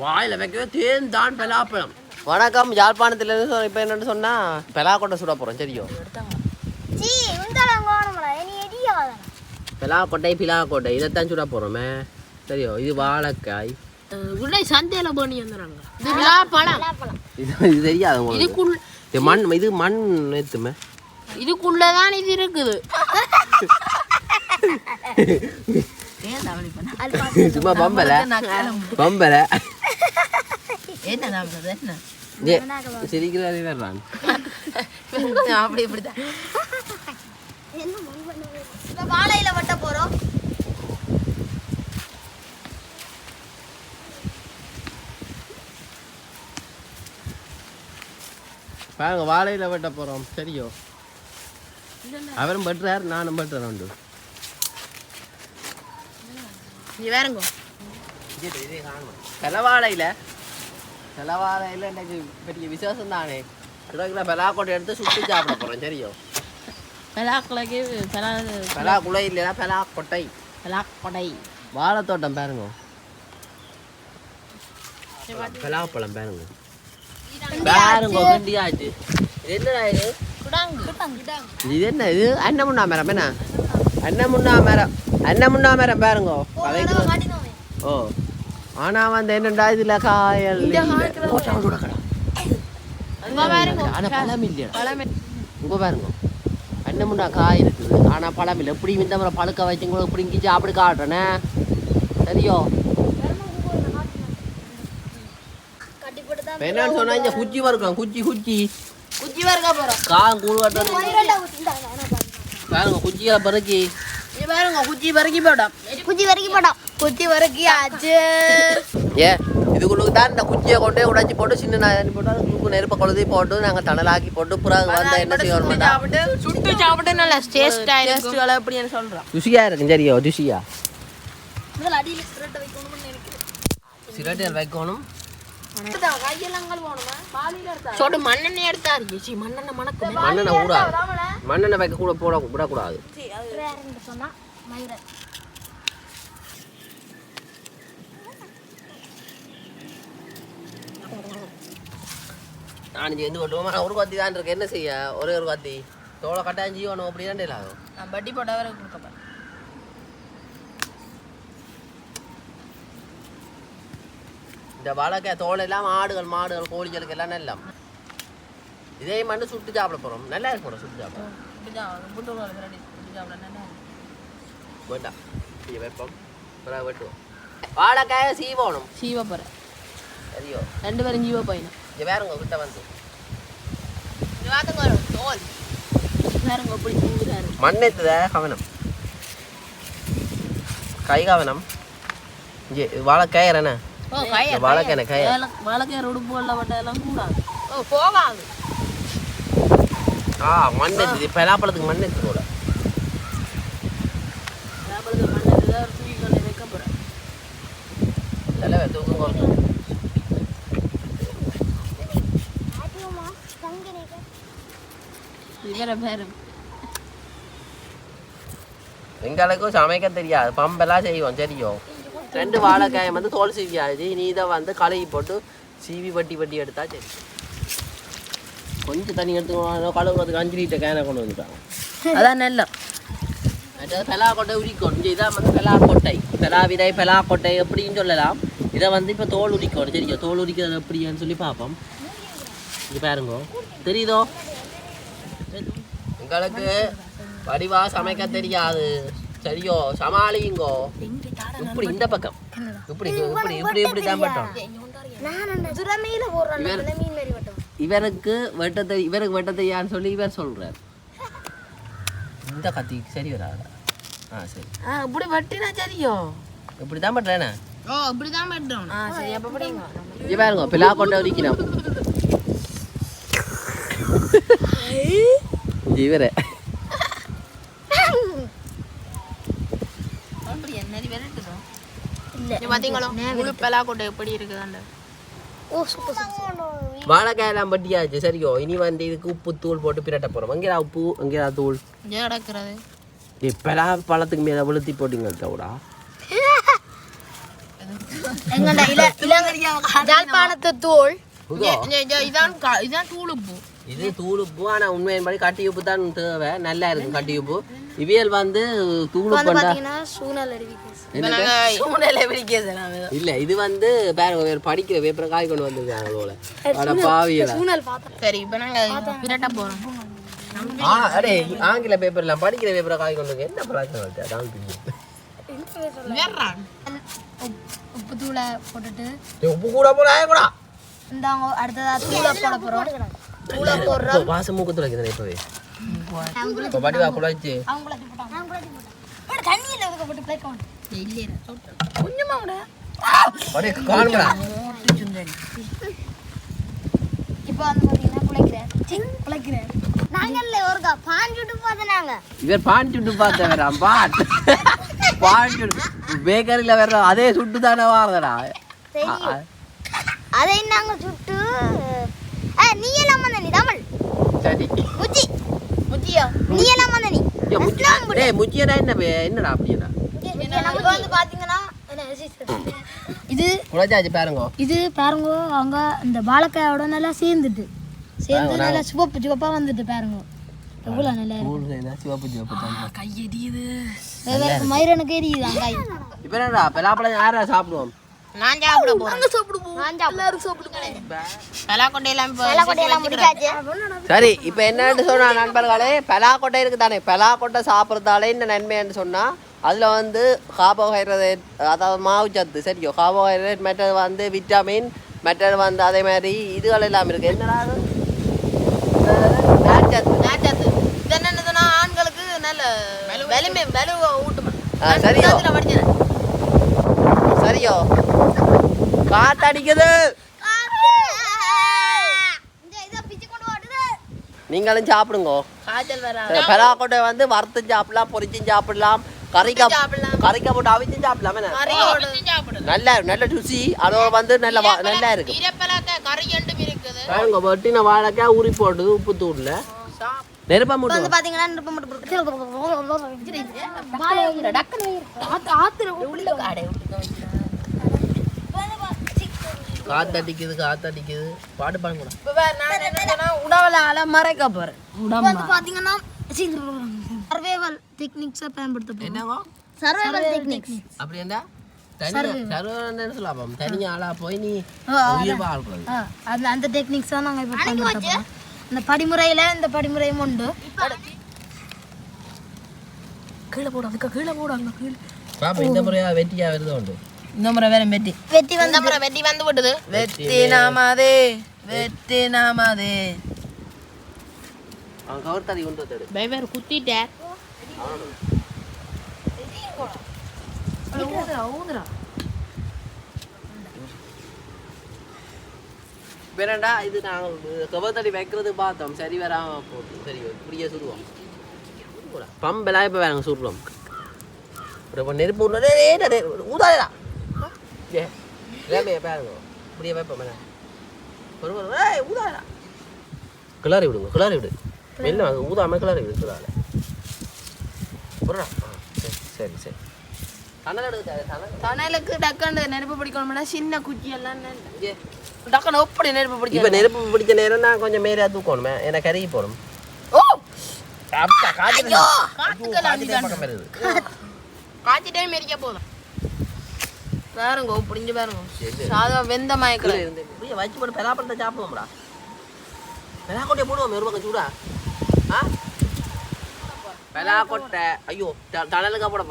வாயில வைக்கவே தேன் தான் பலாப்பழம். வணக்கம், யாழ்ப்பாணத்திலிருந்து இப்போ என்னன்னு சொன்னா பலாக்கொட்டை சுட போறோம். சரியோ? பலாக்கொட்டை பிலாக்கொட்டை இதைத்தான் சுட போறோமே. சரியோ? இது வாழைக்காய். சந்தையில பண்ணி வந்துடுறாங்க. இது பலாப்பழம். இது தெரியாது உங்களுக்கு? இது மண். இது மண் நேத்துமே. இதுக்குள்ளதான் இது இருக்குது. சும்மா பம்பல பம்பல சிரிக்கிறாரு. அப்படி இப்படிதான் வாழையில வெட்ட போறோம். பாருங்க, வாழையில வெட்ட போறோம். சரியோ? அவரும் பட்டுறாரு, நானும் பட்டுறேன். உண்டு வேறங்க செலவாழையில எனக்கு பெரிய விசேஷம் தானே. கிலோ பலாக்கொட்டை எடுத்து சுட்டு சாப்பிட போறோம். சரியோ? பலாக்குலை இல்லையா, பலாக்கொட்டை. பலாக்கொட்டை வாழைத்தோட்டம் பாருங்க. பலாப்பழம் பாருங்க. பாருங்க கண்டியாச்சு. என்னடா இது? இது என்ன? இது அன்னமுன்னா மரம். என்ன அன்னமுன்னா மரம்? அன்னமுன்னா மரம் பாருங்க. ஓ, ஆனா வந்து என்னண்டா இதுல காயல் ஆனா பழம் இல்லையா? இங்க பாருங்க, அன்னமுன்னா காய் இருக்குது ஆனா பழம் இல்லை. எப்படி இந்த மாதிரி பழுக்க வச்சுங்களோ இப்படி இங்கிச்சு அப்படி காட்டுறேனே. சரியோ? என்னன்னு சொன்னா இங்க குச்சி வறுக்கலாம். குச்சி வறுக்க போறோம். காம் கூழ் கட்டுறது பாருங்க. குச்சியை பறக்கி பாருங்க. குச்சி வறுக்கி ஆச்சு. இதுக்குள்ளுக்கு தான் இந்த குச்சியை கொண்டே உடைச்சி போட்டு சின்ன நாய் போட்டு நெருப்ப கொழுதி போட்டு நாங்கள் தணலாக்கி போட்டு புறாங்க வந்து என்ன செய்யணும்? சுட்டு சாப்பிட்டு நல்லா டேஸ்ட் அப்படின்னு சொல்றோம். ருசியா இருக்கும். சரியோ? ருசியா சிரட்டை வைக்கணும். மண்ணெண்ணெய் எடுத்தா மண்ணெண்ணெய் கூடாது. மண்ணெண்ணெய் வைக்க கூட போட விடக்கூடாது. நான் வந்து ஒரு கத்தி தான் இருக்கு. என்ன செய்ய? ஒரே ஒரு கத்தி தோலை கட்டாஞ்சி ஒன்று அப்படி தான் இல்லாகும். பட்டி போட்டவரை கொடுக்க. இந்த வாழைக்காய் தோல் எல்லாம் மாடுகள் கோழிகளுக்கு எல்லாம் நல்லா. இதே மண்ணு சுட்டு சாப்பிட போறோம். நல்லா இருக்கும். சுட்டு சாப்பிட வேண்டாம். வைப்போம், வெட்டுவோம். வாழைக்காய சீவணும். சீவ போற. சரியோ? 2 பேரும் ஜீவ போயிடும். இங்க வேறங்க கிட்ட வந்து தோல் வேறங்க அப்படி சீவுறாரு. மண்ணெத்துத கவனம், கை கவனம். இங்கே வாழைக்காய் என்ன? வாழைக்காய் உடுப்புகள்ல வட்டெல்லாம் கூடாது. போகாது. மண்ணெத்து. பலாப்பழத்துக்கு மண்ணெத்து கூட. பலாப்பழத்துக்கு மண்ணெத்து தான் தூக்கி கொண்டு வைக்க போறேன். நல்லா தூக்கம். எங்களுக்கும் சமைக்க தெரியாது. பம்பெல்லாம் செய்வோம். சரியோ? 2 வாழைக்காயை வந்து தோல் சீவியாச்சு. நீ இதை வந்து கழுவி போட்டு சீவி வட்டி எடுத்தா சரி. கொஞ்சம் தண்ணி எடுத்து கழுவுறதுக்கு 5 லிட்டர் கேனை கொண்டு வந்துட்டாங்க. அதான் நல்லா. அதாவது பலாக்கொட்டை உரிக்கணும். இதான் வந்து பலாக்கொட்டை, பலா விதை, பலாக்கொட்டை எப்படின்னு சொல்லலாம். இதை வந்து இப்போ தோல் உரிக்கணும். சரியா? தோல் உரிக்கிறது எப்படின்னு சொல்லி பார்ப்போம். இங்கே பாருங்க, தெரியுதோ? எங்களுக்கு வடிவா சமைக்க தெரியாது. சரியோ? சமாளிங்கோ. இப்படி இந்த பக்கம் இப்படி இப்படி இப்படி இப்படி தான் பட்டோம். இவருக்கு வெட்ட தெரியான்னு சொல்லி இவர் சொல்றார். இந்த கத்தி சரி வராது. சரி, இப்படி வெட்டினா சரியோ? இப்படி தான் பண்றேனே. இப்படி தான் பண்றோம். சரி, அப்ப படிங்க. இங்க பாருங்க, பிலா கொண்டை உரிக்கிறோம். இவரே வாழைக்காயெல்லாம் பட்டியாச்சு. சரியோ? இனி வந்து இதுக்கு உப்பு தூள் போட்டு பிரட்ட போறோம். எங்கேயா உப்பு, எங்கேயா தூள்? பலா பழத்துக்கு மேல வெளுத்தி போட்டீங்க. எங்கடா ஜாழ்ப்பாணத்து தூள் இதான் தூள் உப்பு. இது தூள் உப்பு. ஆனா உண்மையின்படி கட்டி உப்பு தான் தேவை. நல்லா இருக்கும் கட்டி உப்பு. இவியல் வந்து தூள் உப்பு இல்ல. இது வந்து படிக்கிற பேப்பரை காய் கொண்டு வந்துருக்காங்க போல. சரி இப்ப நாங்க பிரட்ட போறோம். அடே ஆங்கில பேப்பர் எல்லாம் படிக்கிற பேப்பரை காய் கொண்டு வந்து என்ன பிரச்சனை? உப்பு தூளை போட்டுட்டு உப்பு கூட போட கூட இந்தாங்க. அடுத்ததா தூளை போட போறோம். தூளை போடுறோம். வாசம் மூக்கு துளைக்குது இப்பவே. இப்ப படிவா குழச்சி தண்ணியில போட்டு பிளேட் கவுண்ட் இல்ல கொஞ்சமா கூட அடே காணுடா. இப்போ வந்து பாத்தீங்கன்னா குளைக்கிறேன். நாங்கல்ல ஒருக்கா பான் சுட்டு பார்த்தனாங்க. இவர் பான் சுட்டு பார்த்தவராம். பான் சுட்டு பேக்கரியில வர்ற அதே சுட்டு தானே வாரதடா. அதை நாங்க சுட்டு நீ எல்லாம் வந்த நீ தமிழ் சரி முச்சியா நீ எல்லாம் வந்த நீ டேய் முச்சியடா என்னடா அப்படினா இப்போ வந்து பாத்தீங்கன்னா இது குளச்சாச்சு பாருங்க. இது பாருங்க அங்க இந்த வாழைக்காயோட நல்லா சேர்ந்து நல்லா சிவப்பா வந்துட்டு பாருங்க. எவ்வளவு நல்லா இருக்கு. சிவப்பு தான் கை எரியுது. மயிரனுக்கு எரியுது அங்காய். இப்போ என்னடா பலாப்பழம் யாரா சாப்பிடுவோம்? நான் சாப்பிட போறேன். எல்லாரும் சாப்பிடுவோம். பலாக்கொட்டையெல்லாம் முடிச்சாச்சு. சரி இப்போ என்னன்னு சொன்னா நண்பர்களே, பலாக்கொட்டை இருக்கு தானே, பலாக்கொட்டை சாப்பிட்றதால என்ன நன்மைன்னு சொன்னா அதில் வந்து கார்போஹைட்ரேட், அதாவது மாவுச்சத்து, சரியோ கார்போஹைட்ரேட், மற்றது வந்து விட்டமின், மற்றது வந்து அதே மாதிரி இதுகள் எல்லாம் இருக்குது. என்னடா நார்ச்சத்து. இது என்னன்னா ஆண்களுக்கு நல்ல வலிமை ஊட்டுமா. சரியோ சரியோ காத்தடிக்குது. நீங்களும் சாப்பிடுங்க. பலாக்கொட்டை வந்து வறுத்து சாப்பிடலாம், பொரிச்சும் சாப்பிடலாம், கறிக்க போட்டு அவிச்சும் சாப்பிடலாம். நல்லா நல்ல ருசி. அதோட வந்து நல்லா இருக்கு. வெட்டின வாழைக்காய் உரி போடுது உப்பு தூள்ல நெருப்ப மட்டும் காத்தடிக்குது பாட்டு பாருங்க. உடவலால மறைக்க போறேன். பாத்தீங்கன்னா சர்வைவல் டெக்னிக்ஸை பயன்படுத்த போறோம். என்னவோ சர்வைவல் டெக்னிக்ஸ் அப்படின்னா சர்வைவல்னு சொல்லலாம். தனியா ஆளா போய் நீ உயிர் வாழ்றது. அந்த டெக்னிக்ஸ் தான் நாங்க இப்ப பயன்படுத்த போறோம். இந்த படிமுறையில இந்த படிமுறையும் உண்டு. கீழே போடு, அதுக்கு கீழே போடு. அங்க கீழே பாப்பா இந்த முறையா வெட்டியா வருது உண்டு. இந்த முறை வேற வெட்டி வந்து விடுது. வெட்டி நாமாதே அவன் கவர் தடி கொண்டு வந்து பைவர் குத்திட்டே ஊதுறா. வேறண்டா இது நாங்கள் கவர் தடி வைக்கிறது பார்த்தோம். சரி வராம போட்டு சரி இப்படியே சுடுவோம். பம்பெல்லாம் இப்போ வேறாங்க சுடுறோம். இப்போ நெருப்பு ஊதாதா பாருங்க. இப்படியே வைப்போம். ஊதாதா கிளறி விடு மெல்ல ஊதாம கிளறி விடு. கிளால சரி தணலுக்கு டக்காண்டு நெருப்பு பிடிக்கணும்னா சின்ன குச்சி எல்லாம் டக்காண்டு எப்படி நெருப்பு பிடிக்கும். இப்போ நெருப்பு பிடிச்ச நேரம் நான் கொஞ்சம் மேலே தூக்கணுமே. எனக்கு கருகி போடும். காய்ச்சிட்டே மெரிக்க போதும். பாருங்க பிடிஞ்சு பாருங்க. சாதம் வெந்த மயக்கல வச்சு போட்டு பெலாப்பழத்தை சாப்பிடுவோம்டா. பெலாக்கொட்டையை போடுவோம். ஒரு பக்கம் சூடா பெலாக்கொட்டை. ஐயோ தணலுக்கா போடும்.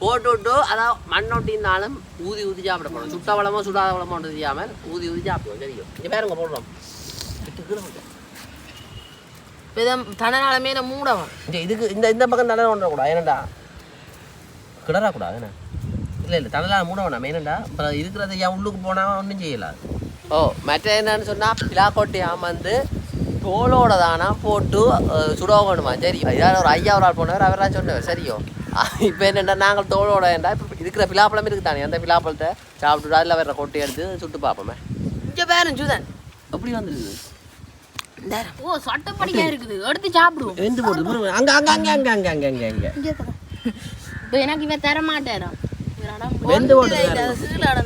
போட்டு அதான் மண்ணொட்டினாலும் ஊதி சாப்பிட போடும். சுட்ட வளமோ சுடாத வளமோ தெரியாமல் ஊதி சாப்பிடுவோம். தெரியும். இங்கே பாருங்க போடுறோம். தணலாலுமே மூடவும் இதுக்கு இந்த பக்கம் தணல் ஒன்றக்கூடாது. ஏனண்டா கிடறக்கூடாது. என்ன இல்லை தணலால் மூட வேணாம். ஏனண்டா அப்புறம் இருக்கிறது ஏன் உள்ளுக்கு போனால் ஒன்றும் செய்யலாது. மற்ற என்னன்னு சொன்னால் பிலாக்கொட்டையாம் வந்து தோலோட தானா போட்டு சுடோகணுமா. சரி இதாவது ஒரு ஐயா ஒரு ஆள் போனவர் அவரா சொன்னவர். சரியோ இப்போ என்னென்னா நாங்கள் தோலோட ஏண்டா இப்போ இருக்கிற பிலாப்பழம் இருக்குது தானே, அந்த பிலாப்பழத்தை சாப்பிட்டு அதில் வேற கொட்டை எடுத்து சுட்டு பார்ப்போமே. இங்கே பேரும் சுதன் அப்படி வந்துருக்குது. சட்டப்படியாக இருக்குது. எடுத்து சாப்பிடுவோம். எந்த போட்டு அங்கே இப்போ எனக்கு இவன் தர மாட்டேறான். வெந்து போட்டு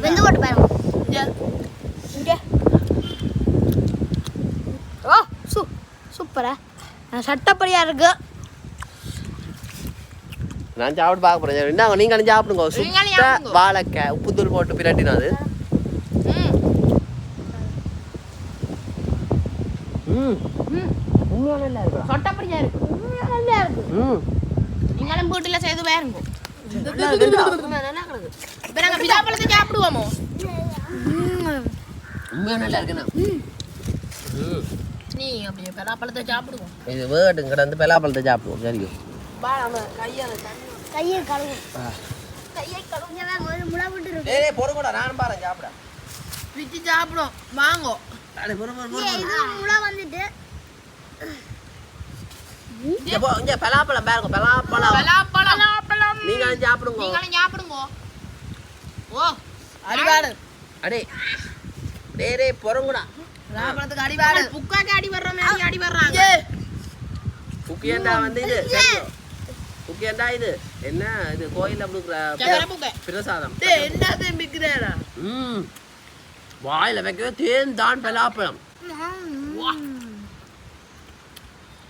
வெந்து போட்டு பாருங்க இங்க ஓ சூப்பரா சட்டப்படியா இருக்கு நான் சாப்பிட்டு பார்க்க போறேன் என்ன நீங்க சாப்பிடுங்க சுத்த வாழைக்காய் உப்புத்தூள் போட்டு பிரட்டினது நல்லா இருக்கு சட்டப்படியா இருக்கு நல்லா இருக்கு நீங்களும் வீட்டுல செய்து பாருங்க இப்ப நாங்க பிலாப்பழத்தை சாப்பிடுவோமோ உண்மையா நல்லா இருக்குண்ணா நீ அப்படியே பலாப்பழத்தை சாப்பிடுவோம் இது வேர்டு கிடந்து பலாப்பழத்தை சாப்பிடுவோம் சரிங்க கையை கழுவும் கையை கழுவுங்க முளை விட்டு இருக்கு டேய் பொறுங்கடா நானும் பாறேன் சாப்பிட பிச்சு சாப்பிடுவோம் வாங்கோ அடே பொறுங்க இது முளை வந்துட்டு இங்க பலாப்பழம் பாருங்க பலாப்பழம் நீங்க சாப்பிடுங்க ஓ அடிவாடு அடே டேய் பொறுங்கடா பலாப்பழத்துக்கு அடிவாடு புக்காக்கு அடி வர்ற மாதிரி அடி வர்றாங்க புக்கியண்டா வந்து இது சரிங்க புக்கியண்டா இது என்ன இது கோயில்ல கொடுக்குற பிரசாதம் என்னது மிக்குறேடா வாயில வைக்கவே தேன் தான் பலாப்பழம்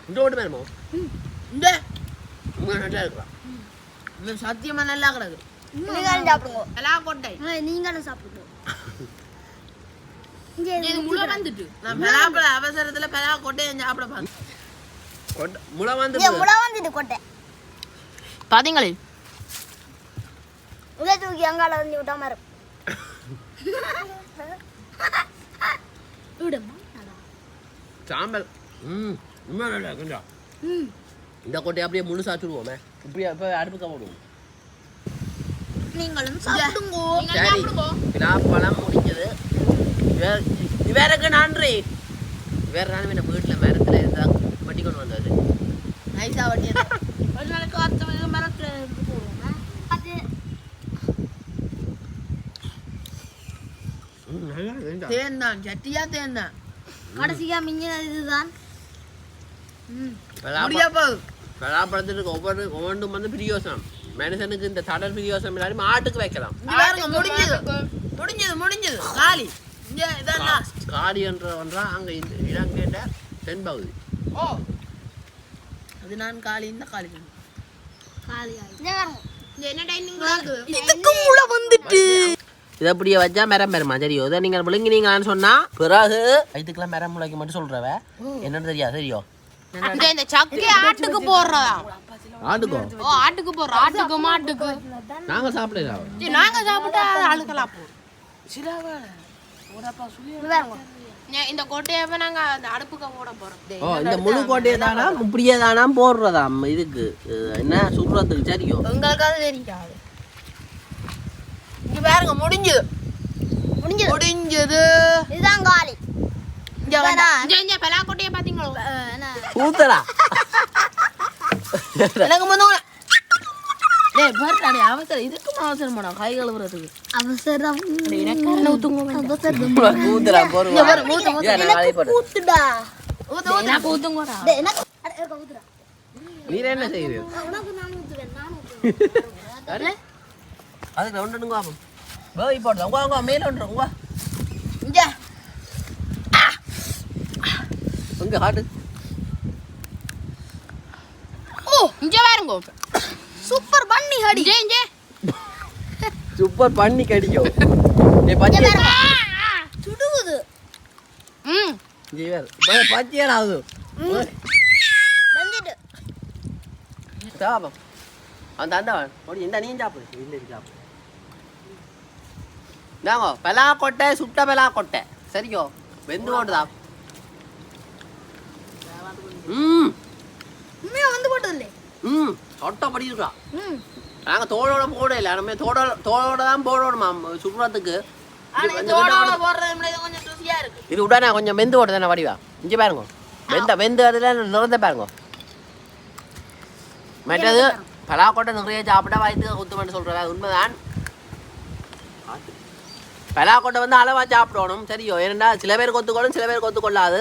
இந்த ஓட்டு மேலமோ இந்த நல்லா இருக்கலாம் சத்தியமா நல்லா கிடக்கு நீங்களும் சாப்பிடுங்க பலாக்கொட்டை நீங்களும் சாப்பிடுங்க இது முளை வந்துட்டு நான் பலாப்பழ அவசரத்துல பலாக்கொட்டையை சாப்பிட பார்த்தேன் முளை வந்துட்டு கொட்டை பாத்தீங்களே உள்ள தூக்கி அங்கால வந்து விட்டா மாதிரி சாம்பல் உண்மையா நல்லா இருக்குண்டா இந்த கொட்டையை அப்படியே முழுசா சுடுவோமே இப்படியே இப்போ அடுப்புக்க போடுவோம் நீங்களும் சாப்பிடுங்க சரி பலாப்பழம் முடிஞ்சது இவருக்கு நன்றி வேற நானும் என்ன வீட்டில் மரத்தில் இருந்தால் வட்டி கொண்டு வந்தது நைஸா வட்டி ஒரு நாளைக்கு அடுத்த மரத்தில் இருந்து போடுவோம் அது தேன் தான் சட்டியா தேன் தான் கடைசியா மிஞ்சினது இதுதான் பலாப்பழத்துக்கு ஒவ்வொன்றும் வந்து பிரியோசனம் மனுஷனுக்கு இந்த தடல் பிரியோசனம் எல்லாரும் ஆட்டுக்கு வைக்கலாம் முடிஞ்சது காலி காலி என்ற ஒன்றா அங்க இடம் கேட்ட தென்பகுதி அது நான் காலி இந்த காலி இதை அப்படியே வச்சா மரம் பெருமா சரியோ இதை நீங்கள் விழுங்கினீங்களான்னு சொன்னா பிறகு வயிற்றுக்கெல்லாம் மரம் முளைக்க மட்டும் சொல்றவ என்னன்னு தெரியாது சரியோ இந்த சக்கை ஆட்டுக்கு போடுறதா ஆட்டுக்கோ ஆட்டுக்கு போடுறோம் ஆட்டுக்கு மாட்டுக்கு நாங்க சாப்பிடலாம் நாங்க சாப்பிட்டா அழுக்கலாம் இந்த கொட்டையை நாங்க அந்த அடுப்புக்கு போட போறோம் இந்த முழு கோட்டையை தானா இப்படியே தானா போடுறதா இதுக்கு என்ன சுடுறதுக்கு சரியோ உங்களுக்காவது தெரியாது இங்க பாருங்க முடிஞ்சது இதுதான் காலி இங்க பலாக்கொட்டையை பாத்தீங்களா ஊத்தடா எனக்கு முன்னாடி டேய் பர்றானே அவசரம் இதுக்கு அவசரம் போடா கை கழுவுறதுக்கு அவசரம் எனக்கு ஊத்துங்க அவசரம் ஊத்துடா போறோம் ஊத்துடா எனக்கு ஊத்துங்கடா டேய் எனக்கு ஊத்துடா நீ என்ன செய்யுது உனக்கு நான் ஊத்துவேன் நான் ஊத்துவேன் அரே அதுக்கு ஒண்ணுங்க ஆகும் போய் போடுங்க உங்க மேல ஒண்ணுங்க இங்க உங்க ஹாட் ஓ இங்க பாருங்க சூப்பர் பண்ணி ஹடி ஜே சூப்பர் பண்ணி கடிக்கும் டேய் பச்சை சுடுது ஜீவர் பச்சையா ஆகுது வந்துட்டு சாபம் அந்த ஓடி இந்த நீ சாப்பிடு இல்ல சாப்பிடு நாங்க பலாக்கொட்டை சுட்ட பலாக்கொட்டை சரியோ வெந்து போடுதா உண்மையா வந்து போட்டதில்லை சொட்டப்படி இருக்கா நாங்கள் தோளோட போடல நம்ம தோளோட தான் போடணுமா சுடுறதுக்கு இது விட்டானே கொஞ்சம் வெந்து ஓட்டு தானே வடிவா இங்கே பாருங்க வெந்து அதில் நிறந்த பாருங்க மற்றது பலாக்கொட்டை நிறைய சாப்பிட்டா வயிற்றுக்கு குத்துமென்னு சொல்கிறேன் அது உண்மைதான் பலாக்கொட்டை வந்து அளவாக சாப்பிடணும் சரியோ ஏன்னா சில பேர் கொத்துக்கொள்ளும் சில பேர் கொத்துக்கொள்ளாது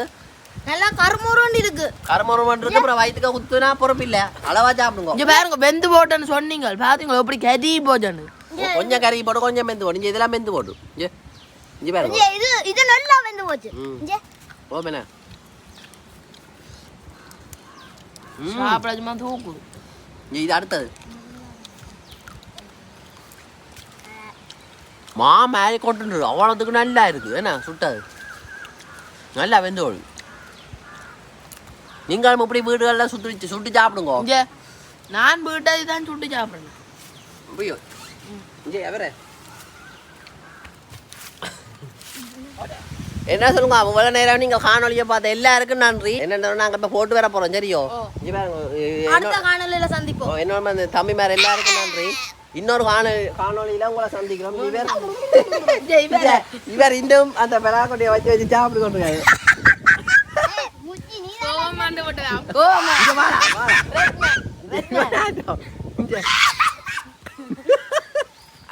நல்லா கருமுருன்னு இருக்கு கருமுருன்னு அப்புறம் வயிற்றுக்கு குத்துனா பொறுப்பு இல்லை அளவா சாப்பிடுங்க இங்க பாருங்க வெந்து போட்டேன்னு சொன்னீங்க பாத்தீங்களா எப்படி கதி போட்டேன்னு கொஞ்சம் கறி போட்டு கொஞ்சம் மெந்து போடு. இதெல்லாம் மெந்து போடு. இங்க பாருங்க. இது நல்லா வெந்து போச்சு. இங்க ஓமேனா. சாப்பிடமா தூக்குது. இது அடுத்தது. மா மேலே கொண்டு அவ்வளோத்துக்கு நல்லா இருக்குது என்ன சுட்டது நல்லா வெந்தோடு. நீங்களும் இப்படி வீடுகள்லாம் சுட்டு சாப்பிடுங்க. இங்கே நான் வீட்டை தான் சுட்டு சாப்பிடுறேன். ஐயோ இங்கே எவரே என்ன சொல்லுங்க அவ்வளோ நேரம் நீங்கள் காணொலியை பார்த்த எல்லாருக்கும் நன்றி. என்ன நாங்கள் இப்போ போட்டு வர போகிறோம் சரியோ. அடுத்த காணொலியில் சந்திப்போம். என்னோட தம்பி மேலே எல்லாருக்கும் நன்றி. இன்னொரு காணொலியில் உங்களை சந்திக்கிறோம். இவர் இன்னும் அந்த பெலாக்கொட்டையை வச்சு வச்சு சாப்பிட்டு கொண்டிருக்காரு.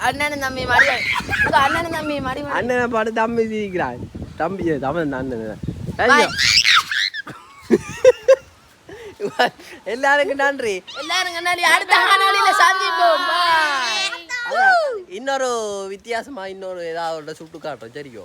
அண்ணன் தம்பி மாடி அண்ணன் தம்பி மாடி அண்ணனை பாட்டு தம்பி சிரிக்கிறான். தம்பி தமிழ் அண்ணன். எல்லாருக்கும் நன்றி. எல்லாருக்கும் நன்றி. அடுத்த காணொலியில சந்திப்போம். இன்னொரு வித்தியாசமா இன்னொரு ஏதாவது சுட்டு காட்டுறோம் சரியோ.